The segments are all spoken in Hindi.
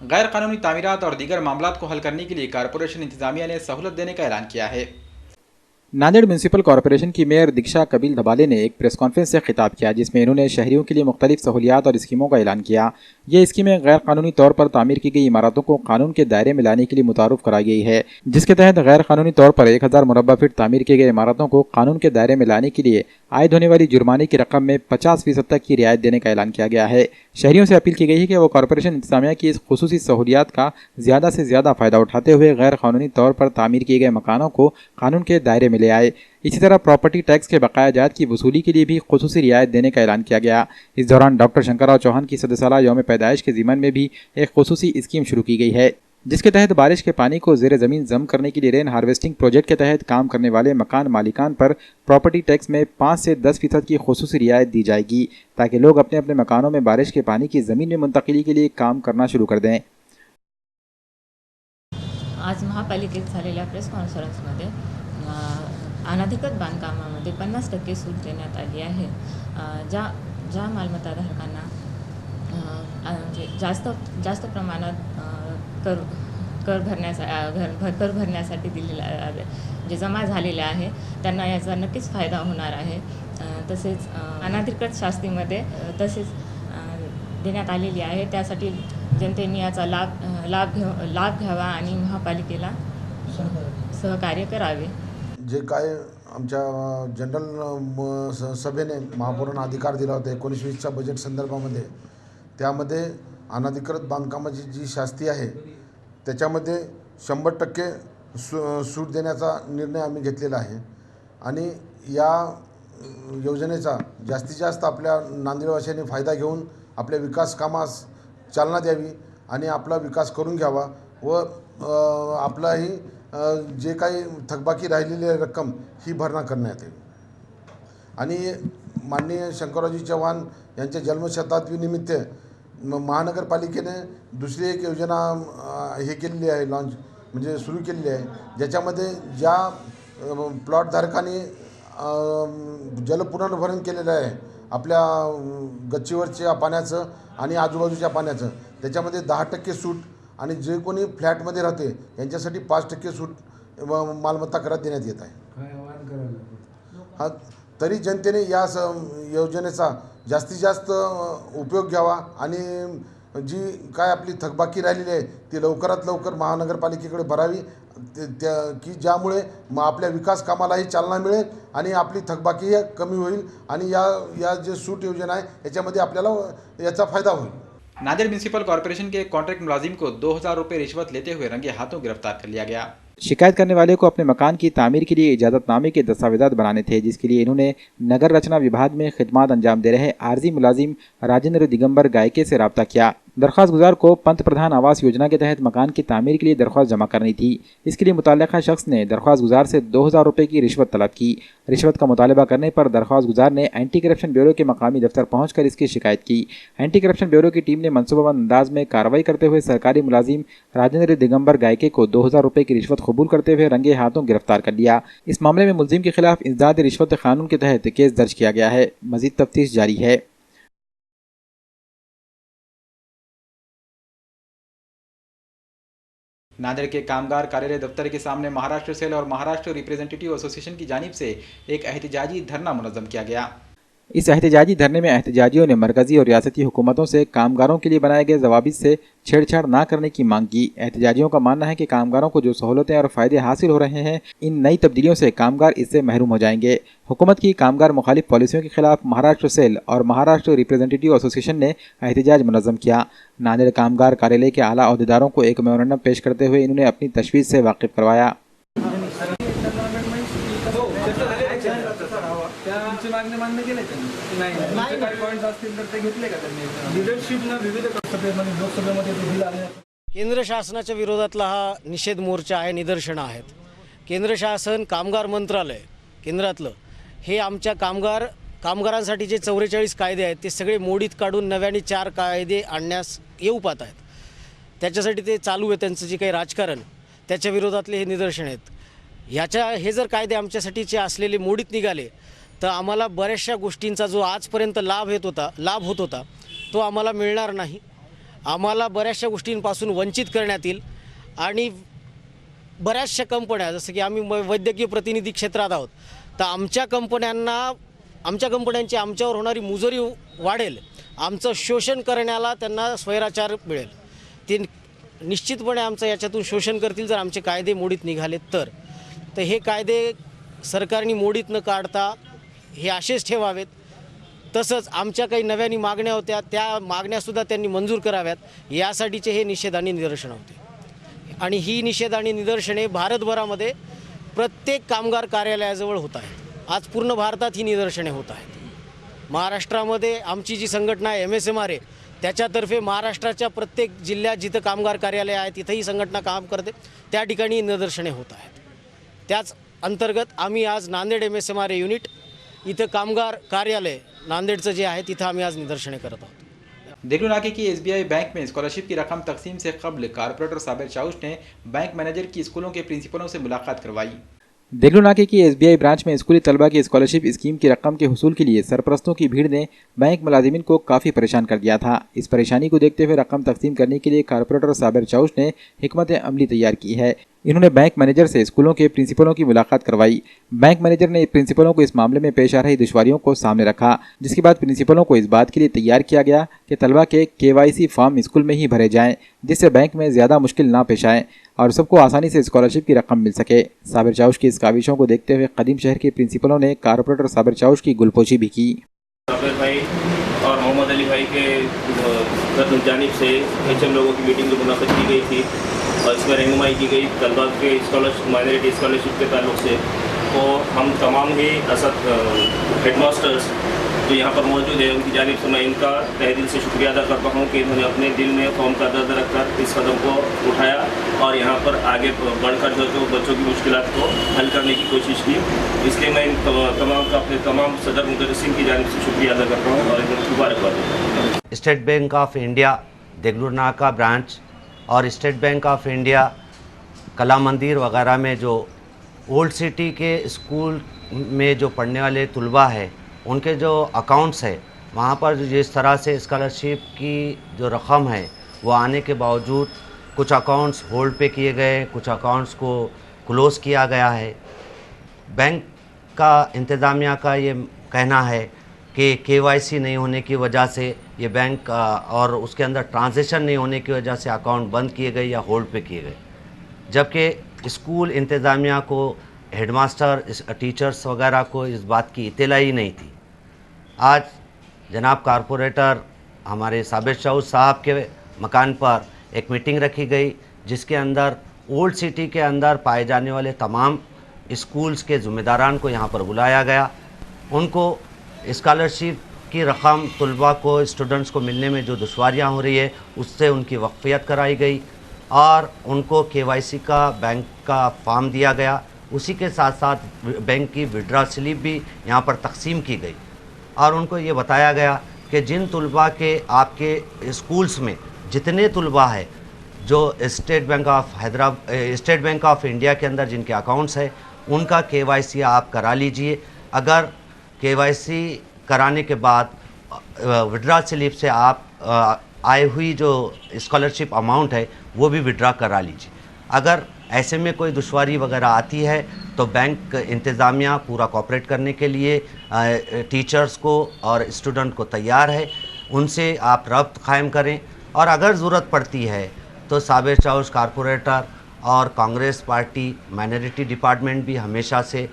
गैर कानूनी तामीरात और दीगर मामलात को हल करने के लिए कारपोरेशन इंतजामिया ने सहूलत देने का ऐलान किया है। नांदेड़ म्यूनसिपल कॉरपोरेशन की मेयर दीक्षा कबील धबाले ने एक प्रेस कॉन्फ्रेंस से खिताब किया, जिसमें इन्होंने शहरियों के लिए मुख्तलिफ सहूलियात और स्कीमों का ऐलान किया। ये स्कीमें गैर कानूनी तौर पर तामीर की गई इमारतों को कानून के दायरे में लाने के लिए मुतारुफ कराई गई है, जिसके तहत गैर कानूनी तौर पर 1000 मुरब्बा फीट तामीर की गई इमारतों को कानून के दायरे में लाने के लिए आयद होने वाली जुर्माने की रकम में 50% तक की रियायत देने का ऐलान किया गया है। शहरियों से अपील की गई है कि वो कॉरपोरेशन इंतजामिया की इस खुसूसी सहूलियात का ज़्यादा से ज़्यादा फ़ायदा उठाते हुए गैर कानूनी तौर पर तामीर किए गए मकानों को कानून के दायरे में ले आए। इसी तरह प्रॉपर्टी टैक्स के बकाया जात की वसूली के लिए भी खुसूसी रियायत देने का ऐलान किया गया। इस दौरान डॉक्टर शंकरराव चौहान की 100 साला यौम पैदाइश के ज़िमन में भी एक खुसूसी स्कीम शुरू की गई है, जिसके तहत बारिश के पानी को ज़ेर ज़मीन जम करने के लिए रेन हार्वेस्टिंग प्रोजेक्ट के तहत काम करने वाले मकान मालिकान पर प्रॉपर्टी टैक्स में 5 से 10% की खुसूसी रियायत दी जाएगी, ताकि लोग अपने अपने मकानों में बारिश के पानी की ज़मीन में मुंतकिली के लिए काम करना शुरू कर दें। आज महापालिकेत झालेल्या प्रेस कॉन्फरन्समध्ये अनधिकृत बांधकामामध्ये 50% सूट देण्यात आली आहे। ज्या मालमत्ताधारकांना म्हणजे जास्त प्रमाणात कर भरण्यासाठी दिलेला जे जमा झालेले आहे त्यांना याचा नक्कीच फायदा होणार आहे। तसेच अनधिकृत शास्तीमध्ये तसेच देण्यात आलेली आहे, त्यासाठी जनतेने याचा लाभ घ्यावा आणि महापालिकेला सहकार्य करावे। जे काय आमच्या जनरल सभेने महापौरांना अधिकार दिला होता 19-20च्या बजेट संदर्भामध्ये, त्यामध्ये अनधिकृत बांधकामाची जी शास्ती आहे त्याच्यामध्ये 100% सूट देण्याचा निर्णय आम्ही घेतलेला आहे आणि या योजनेचा जास्तीत जास्त आपल्या नांदेडवासियांनी फायदा घेऊन आपल्या विकास कामास चालना द्यावी आणि आपला विकास करून घ्यावा व आपलाही जे काही थकबाकी राहिलेली रक्कम ही भरणा करण्यात येईल। आणि माननीय शंकररावजी चव्हाण यांच्या जन्मशताब्दीनिमित्त महानगरपालिकेने दुसरी एक योजना हे केलेली आहे, लॉन्च म्हणजे सुरू केलेली आहे, ज्याच्यामध्ये ज्या प्लॉटधारकांनी जलपुनर्भरण केलेलं आहे आपल्या गच्चीवरच्या पाण्याचं आणि आजूबाजूच्या पाण्याचं, त्याच्यामध्ये 10% सूट आणि जे कोणी फ्लॅटमध्ये राहते यांच्यासाठी 5% सूट मालमत्ता करात देण्यात येत आहे। हा तरी जनतेने या योजनेचा जास्तीत जास्त उपयोग घ्यावा आणि जी काय आपली थकबाकी राहिलेली आहे ती लवकरात लवकर महानगरपालिकेकडे भरावी, की ज्यामुळे आपल्या विकास कामालाही चालना मिळेल आणि आपली थकबाकी कमी होईल आणि या जे सूट योजना आहे याच्यामध्ये आपल्याला याचा फायदा होईल। नांदेड़ म्यूनसिपल कॉरपोरेशन के कॉन्ट्रैक्ट मुलाजिम को 2000 रुपये रिश्वत लेते हुए रंगे हाथों गिरफ्तार कर लिया गया। शिकायत करने वाले को अपने मकान की तामीर के लिए इजाज़तनामे के दस्तावेजात बनाने थे, जिसके लिए इन्होंने नगर रचना विभाग में खिदमत अंजाम दे रहे आर्जी मुलाजिम राजेंद्र दिगंबर गायके से रब्ता किया। दरख्वास्त गुजार को पंत प्रधान आवास योजना के तहत मकान की तामीर के लिए दरख्वास्त जमा करनी थी। इसके लिए मुतल्लिका शख्स ने दरख्वास्त गुजार से 2000 रुपये की रिश्वत तलब की। रिश्वत का मुतालबा करने पर दरख्वास्त गुजार ने एंटी करप्शन ब्यूरो के मकामी दफ्तर पहुंचकर इसकी शिकायत की। एंटी करप्शन ब्यूरो की टीम ने मनसूबाबंद अंदाज में कार्रवाई करते हुए सरकारी मुलाजिम राजेंद्र दिगंबर गायके को 2000 रुपये की रिश्वत कबूल करते हुए रंगे हाथों गिरफ्तार कर लिया। इस मामले में मुलजिम के खिलाफ इंसदाद रिश्वत कानून के तहत केस दर्ज किया गया है। मजीद तफ्तीश जारी है। नांदेड़ के कामगार कार्यालय दफ्तर के सामने महाराष्ट्र सेल और महाराष्ट्र रिप्रेजेंटेटिव एसोसिएशन की जानिब से एक एहतजाजी धरना मुनज़्ज़म किया गया। इस एहतजाजी धरने में एहतजाजियों ने मरकजी और रियासती हुकूमतों से कामगारों के लिए बनाए गए जवाबित से छेड़छाड़ ना करने की मांग की। एहतजाजियों का मानना है कि कामगारों को जो सहूलतें और फ़ायदे हासिल हो रहे हैं, इन नई तब्दीलियों से कामगार इससे महरूम हो जाएंगे। हुकूमत की कामगार मुखालिफ पॉलिसियों के खिलाफ महाराष्ट्र सेल और महाराष्ट्र रिप्रेजेंटेटिव एसोसिएशन ने एहतजाज मुनज़्ज़म किया। नांदेड़ कामगार कार्यालय के आला अहदेदारों को एक मेमोरेंडम पेश करते हुए इन्होंने अपनी तशवीश से वाकिफ करवाया। मागणी मान्य केले नाही, काही पॉइंट्स असतील तर ते घेतले का त्यांनी? लीडरशिपनं विविध सभेमध्ये लोकसभेमध्ये ते बिल आले। केंद्र शासनाच्या विरोधातला हा निषेध मोर्चा आहे, निदर्शनं आहेत। केंद्र शासन कामगार मंत्रालय केंद्रातलं हे आमच्या कामगारांसाठी जे 44 कायदे आहेत ते सगळे मोडीत काढून नव्याने 4 कायदे आणण्यास येऊ पाहत आहेत। त्याच्यासाठी ते चालू आहे त्यांचं जे काही राजकारण, त्याच्या विरोधातले हे निदर्शन आहेत। हे जर कायदे आमच्यासाठीचे असलेले मोडीत निघाले तर आम्हाला बऱ्याचशा गोष्टींचा जो आजपर्यंत लाभ होत होता तो आम्हाला मिळणार नाही। आम्हाला बऱ्याचशा गोष्टींपासून वंचित करण्यात येईल आणि बऱ्याचशा कंपन्या, जसं की आम्ही वैद्यकीय प्रतिनिधी क्षेत्रात आहोत, तर आमच्या कंपन्यांची आमच्यावर होणारी मुजोरी वाढेल, आमचं शोषण करण्याला त्यांना स्वैराचार मिळेल. ते निश्चितपणे आमचं याच्यातून शोषण करतील जर आमचे कायदे मोडीत निघाले तर हे कायदे सरकारने मोडीत न काढता हे असेच ठेवावेत. तसंच आमच्या काही नव्याने मागण्या होत्या, त्या मागण्यासुद्धा त्यांनी मंजूर कराव्यात, यासाठीचे हे निषेध आणि निदर्शनं होते. आणि ही निषेध आणि निदर्शने भारतभरामध्ये प्रत्येक कामगार कार्यालयाजवळ होत आहेत. आज पूर्ण भारतात ही निदर्शने होत आहेत. महाराष्ट्रामध्ये आमची जी संघटना आहे MSMRA, त्याच्यातर्फे महाराष्ट्राच्या प्रत्येक जिल्ह्यात जिथं कामगार कार्यालय आहे तिथंही संघटना काम करते, त्या ठिकाणी निदर्शने होत आहेत. त्याच अंतर्गत आम्ही आज नांदेड MSMRA युनिट इथं कामगार कार्यालय नांदेडचं जे आहे तिथं आम्ही आज निदर्शने करत आहोत. देगलू नाके की SBI बैंक में स्कॉलरशिप की रकम तकसीम से कबल कारपोरेटर साबिर चाउश ने बैंक मैनेजर की स्कूलों के प्रिंसिपलों से मुलाकात करवाई. देगलू नाके की SBI ब्रांच में स्कूली तलबा की स्कॉलरशिप स्कीम की रकम के हुसूल के लिए सरपरस्तों की भीड़ ने बैंक मुलाजिमीन को काफ़ी परेशान कर दिया था. इस परेशानी को देखते हुए रकम तकसीम करने के लिए कारपोरेटर साबिर चाउश ने हिकमत अमली तैयार की है. इन्होंने बैंक मैनेजर से स्कूलों के प्रिंसिपलों की मुलाकात करवाई. बैंक मैनेजर ने प्रिंसिपलों को इस मामले में पेश आ रही दुश्वारियों को सामने रखा, जिसके बाद प्रिंसिपलों को इस बात के लिए तैयार किया गया कि तलबा के KYC फॉर्म स्कूल में ही भरे जाएं, जिससे बैंक में ज़्यादा मुश्किल ना पेश आए और सबको आसानी से स्कॉलरशिप की रकम मिल सके. साबिर चाउश की इस काविशों को देखते हुए कदीम शहर के प्रिंसिपलों ने कारपोरेटर साबिर चाउश की गुलपोशी भी की. साबिर भाई और मोहम्मद अली भाई के जानिब से HM लोगों की मीटिंग जो मुनाक़िद की गई थी और इसमें रहनुमाई की गई तलबा के स्कॉलरशिप, माइनॉरिटी स्कॉलरशिप के ताल्लुक से, तो हम तमाम ही हेडमास्टर्स जो यहाँ पर मौजूद है उनकी जानिब से मैं इनका तहे दिल से शुक्रिया अदा करता हूँ कि इन्होंने अपने दिल में कौम का दर्द रखकर इस कदम को उठाया और यहाँ पर आगे बढ़कर जो बच्चों की मुश्किलात को हल करने की कोशिश की. इसलिए मैं इन तमाम का अपने तमाम सदर मुदर्रिसीन की जानिब से शुक्रिया अदा करता हूँ और इन्हें मुबारकबाद देता हूँ. State bank of India Deglur नाका ब्रांच और स्टेट बैंक ऑफ इंडिया कला मंदिर वगैरह में जो ओल्ड सिटी के स्कूल में जो पढ़ने वाले तलबा है उनके जो अकाउंट्स है वहाँ पर जिस तरह से स्कॉलरशिप की जो रकम है वो आने के बावजूद कुछ अकाउंट्स होल्ड पे किए गए, कुछ अकाउंट्स को क्लोज़ किया गया है. बैंक का इंतज़ामिया का ये कहना है कि KYC नहीं होने की वजह से ये बैंक और उसके अंदर ट्रांजैक्शन नहीं होने की वजह से अकाउंट बंद किए गए या होल्ड पे किए गए, जबकि स्कूल इंतज़ामिया को, हेडमास्टर, टीचर्स वगैरह को इस बात की इत्तला ही नहीं थी. आज जनाब कारपोरेटर हमारे साबिर चाउश साहब के मकान पर एक मीटिंग रखी गई, जिसके अंदर ओल्ड सिटी के अंदर पाए जाने वाले तमाम स्कूल्स के ज़िम्मेदारान को यहाँ पर बुलाया गया. उनको स्कॉलरशिप की रकम तलबा को, स्टूडेंट्स को मिलने में जो दुश्वारियाँ हो रही है उससे उनकी वक़फ़ियत कराई गई और उनको KYC का बैंक का फॉर्म दिया गया. उसी के साथ साथ बैंक की विड्रा स्लिप भी यहाँ पर तकसीम की गई और उनको ये बताया गया कि जिन तलबा के आपके स्कूल्स में जितने तलबा है जो स्टेट बैंक ऑफ इंडिया के अंदर जिनके अकाउंट्स है उनका KYC आप करा लीजिए. अगर KYC कराने के बाद विड्रा स्लिप से आप आए हुई जो स्कॉलरशिप अमाउंट है वो भी विड्रा करा लीजिए. अगर ऐसे में कोई दुश्वारी वगैरह आती है तो बैंक इंतज़ामिया पूरा कोऑपरेट करने के लिए टीचर्स को और स्टूडेंट को तैयार है. उनसे आप रब्त कायम करें और अगर ज़रूरत पड़ती है तो साबिर चाउश कारपोरेटर और कांग्रेस पार्टी माइनॉरिटी डिपार्टमेंट भी हमेशा से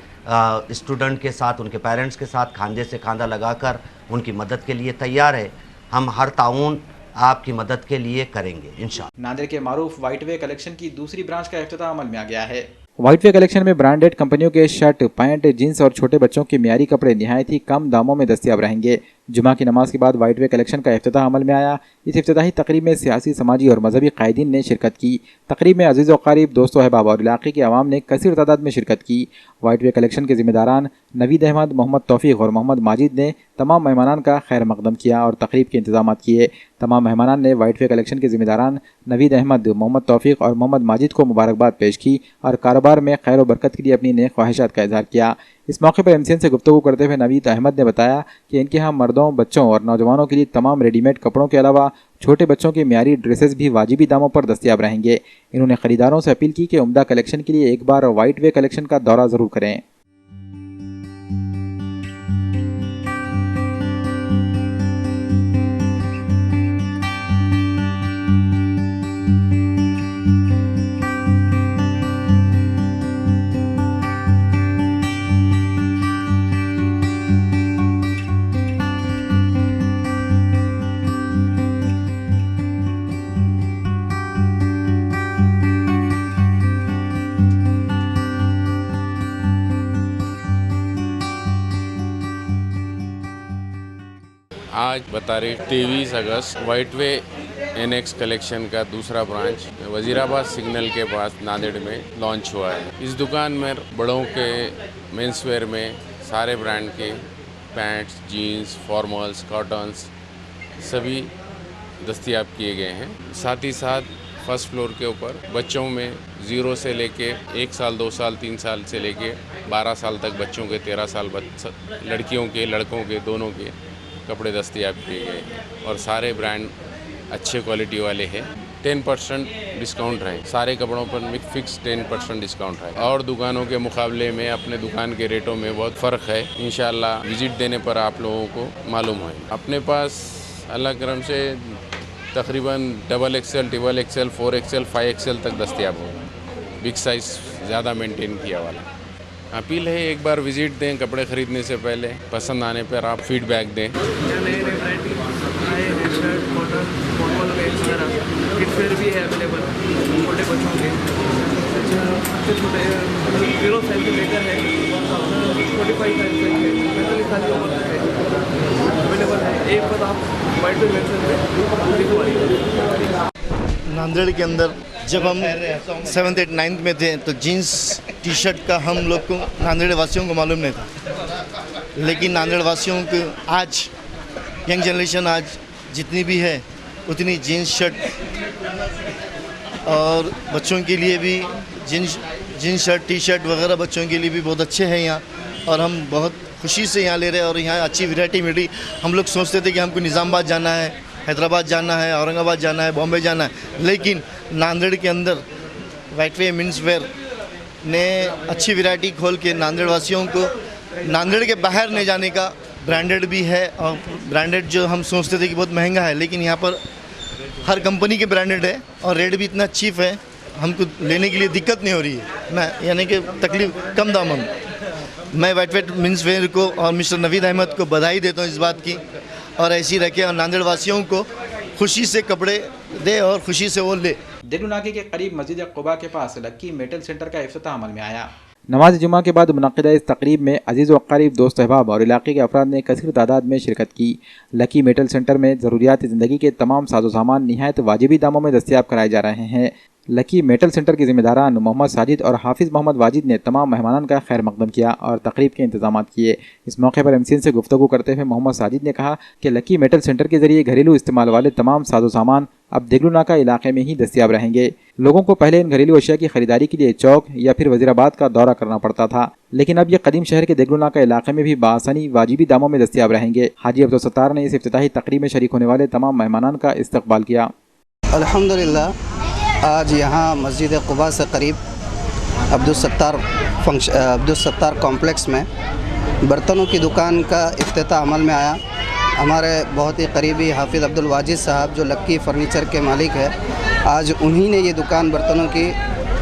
स्टूडेंट के साथ, उनके पेरेंट्स के साथ खांधे से खांधा लगाकर उनकी मदद के लिए तैयार है. हम हर ताउन आपकी मदद के लिए करेंगे इंशाअल्लाह. नांदेड़ के मारूफ व्हाइटवे कलेक्शन की दूसरी ब्रांच का इफ्तिताह अमल में आ गया है. व्हाइटवे कलेक्शन में ब्रांडेड कंपनियों के शर्ट, पैंट, जींस और छोटे बच्चों के मियारी कपड़े निहायत ही कम दामों में दस्तियाब रहेंगे. जुमा की नमाज के बाद व्हाइटवे कलेक्शन का इफ्तिताह अमल में आया. इस इफ्तिताही तकरीब में सियासी, समाजी और मजहबी कायदीन ने शिरकत की. तकरीब में अजीज़ व क़रीब, दोस्तों, अहबाब और इलाके के अवाम ने कसीर तादाद में शिरकत की. व्हाइटवे कलेक्शन के ज़िम्मेदारान नवीद अहमद, मोहम्मद तौफीक और मोहम्मद माजिद ने तमाम मेहमानान का खैर मकदम किया और तकरीब के इंतजाम किए. तमाम मेहमानान ने व्हाइटवे कलेक्शन के ज़िम्मेदारान नवीद अहमद, मोहम्मद तौफीक और मोहम्मद माजिद को मुबारकबाद पेश की और कारोबार में खैर व बरकत के लिए अपनी नेक ख्वाहिशात का इजहार किया. इस मौके पर MCN से गुफ्तगू करते हुए नवीद अहमद ने बताया कि इनके यहाँ मर्दों, बच्चों और नौजवानों के लिए तमाम रेडीमेड कपड़ों के अलावा छोटे बच्चों के म्यारी ड्रेसेस भी वाजिबी दामों पर दस्तियाब रहेंगे। इन्होंने खरीदारों से अपील की कि उम्दा कलेक्शन के लिए एक बार वाइट वे कलेक्शन का दौरा ज़रूर करें। आज तारीख 23 अगस्त वाइट वे NX कलेक्शन का दूसरा ब्रांच वजीराबाद सिग्नल के पास नांदेड़ में लॉन्च हुआ है। इस दुकान में बड़ों के मेंसवेयर में सारे ब्रांड के पैंट्स, जीन्स, फॉर्मल्स, कॉटन्स सभी दस्तयाब किए गए हैं। साथ ही साथ फर्स्ट फ्लोर के ऊपर बच्चों में 0 से लेके 1 साल, 2 साल, 3 साल से लेके 12 साल तक बच्चों के, 13 साल लड़कियों के, लड़कों के, दोनों के कपड़े दस्तयाब किए गए हैं और सारे ब्रांड अच्छे क्वालिटी वाले हैं। 10% डिस्काउंट है, सारे कपड़ों पर फिक्स 10% डिस्काउंट है और दुकानों के मुकाबले में अपने दुकान के रेटों में बहुत फ़र्क है। इंशाल्लाह विज़िट देने पर आप लोगों को मालूम है। अपने पास अल्लाह करम से तकरीबन XXL, XXL, 4XL, 5XL तक दस्तयाब होगा। बिग साइज़ ज़्यादा मेंटेन किया वाला। अपील है एक बार विज़िट दें, कपड़े ख़रीदने से पहले पसंद आने पर आप फीडबैक दें। नए वैरायटी आए हैं, शर्ट, कॉटन, फॉर्मल वगैरह, किड्स वेयर भी है अवेलेबल छोटे बच्चों के। अच्छे छोटे 0 साइज से लेकर है 45 साइज तक है, 45 साल की उम्र तक है अवेलेबल है। एक बार आप वाइट पे मेंशन में नांदेड़ के अंदर जब हम 7th 8th 9th में थे तो जीन्स टी शर्ट का हम लोग को नांदेड़ वासियों को मालूम नहीं था, लेकिन नांदेड़ वासियों को आज यंग जनरेशन आज जितनी भी है उतनी जीन्स शर्ट और बच्चों के लिए भी जीन्स शर्ट, टी शर्ट वगैरह बच्चों के लिए भी बहुत अच्छे हैं यहाँ और हम बहुत खुशी से यहाँ ले रहे हैं और यहाँ अच्छी वैरायटी मिल रही। हम लोग सोचते थे कि हमको निज़ामाबाद जाना है, हैदराबाद जाना है, औरंगाबाद जाना है, बॉम्बे जाना है, लेकिन नांदेड़ के अंदर वाइट वे मेंस वेयर ने अच्छी वैरायटी खोल के नांदेड़ वासियों को नांदेड़ के बाहर नहीं जाने का ब्रांडेड भी है और ब्रांडेड जो हम सोचते थे कि बहुत महंगा है, लेकिन यहाँ पर हर कंपनी के ब्रांडेड है और रेट भी इतना चीप है, हमको लेने के लिए दिक्कत नहीं हो रही है ना, यानी कि तकलीफ कम दामों में। मैं वाइट वेट मेंस वेयर को और मिस्टर नवीद अहमद को बधाई देता हूँ इस बात की और ऐसी रखे और नांदेड़ वासियों को खुशी से कपड़े दे और खुशी से वो ले। देगलू नाके के करीब मस्जिद क़ुबा के पास लक्की मेटल सेंटर का इफ्तिताह अमल में आया। नमाज जुमा के बाद मुनक़िदा इस तकरीब में अजीज़ व क़रीब, दोस्त अहबाब और इलाके के अफराद ने कसीर तादाद में शिरकत की। लकी मेटल सेंटर में ज़रूरियात ज़िंदगी के तमाम साजो सामान निहायत वाजिबी दामों में दस्तयाब कराए जा रहे हैं। लकी मेटल सेंटर के ज़िम्मेदारान मोहम्मद साजिद और हाफिज़ मोहम्मद वाजिद ने तमाम मेहमानान का खैर मकदम किया और तकरीब के इंतजाम किए। इस मौके पर MCN से गुफ्तगू करते हुए मोहम्मद साजिद ने कहा कि लकी मेटल सेंटर के ज़रिए घरेलू इस्तेमाल वाले तमाम साजो सामान अब देगलू नाका इलाके में ही दस्तयाब रहेंगे। लोगों को पहले इन घरेलू अशिया की खरीदारी के लिए चौक या फिर वजीराबाद का दौरा करना पड़ता था, लेकिन अब ये कदीम शहर के देगलू नाका इलाके में भी बासानी वाजिबी दामों में दस्तयाब रहेंगे। हाजी अब्दुल सत्तार ने इस इफ्तिताही तकरीब में शरीक होने वाले तमाम मेहमानान का इस्तकबाल किया। अल्हम्दुलिल्लाह आज यहाँ मस्जिद क़ुबा से करीब अब्दुल सत्तार कॉम्प्लेक्स में बर्तनों की दुकान का इफ्तिताह अमल में आया। हमारे बहुत ही करीबी हाफिज़ अब्दुल वाजिद साहब जो लक्की फ़र्नीचर के मालिक है, आज उन्हीं ने ये दुकान बर्तनों की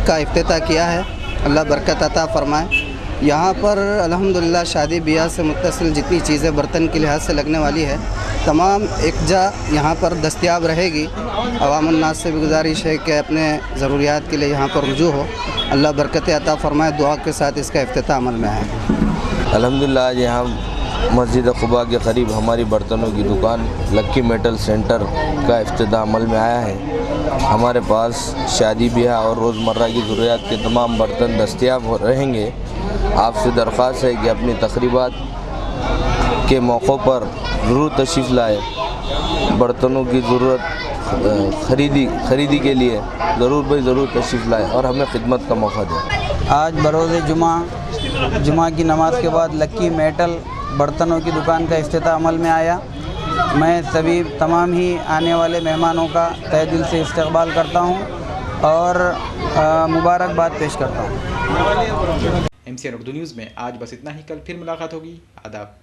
का इफ्तिताह किया है। अल्लाह बरकत अता फ़रमाए। यहाँ पर अल्हम्दुलिल्लाह शादी ब्याह से मुत्तसिल जितनी चीज़ें बर्तन के लिहाज से लगने वाली है तमाम एकजा यहाँ पर दस्तयाब रहेगी। अवामुन्नास से भी गुजारिश है कि अपने ज़रूरियात के लिए यहाँ पर रुजू हो। अल्लाह बरकत अता फ़रमाए। दुआ के साथ इसका इफ्तिताह अमल में आए। अल्हम्दुलिल्लाह आज यहाँ मस्जिद क़ुबा के करीब हमारी बर्तनों की दुकान लक्की मेटल सेंटर का इफ्तिताह अमल में आया है। हमारे पास शादी ब्याह और रोज़मर्रा की ज़रूरियात के तमाम बर्तन दस्तयाब रहेंगे। आपसे दरख्वास्त है कि अपनी तकरीबात के मौक़ों पर ज़रूर तशरीफ़ लाए। बर्तनों की ज़रूरत खरीदी के लिए ज़रूर तशरीफ़ लाए और हमें खिदमत का मौका दें। आज बरोज़ जुमा की नमाज के बाद लक्की मेटल बर्तनों की दुकान का इफ्तिताह अमल में आया। मैं सभी तमाम ही आने वाले मेहमानों का तहे दिल से इस्तकबाल करता हूँ और मुबारकबाद पेश करता हूँ। MCN उर्दू न्यूज़ में आज बस इतना ही। कल फिर मुलाकात होगी। आदाब।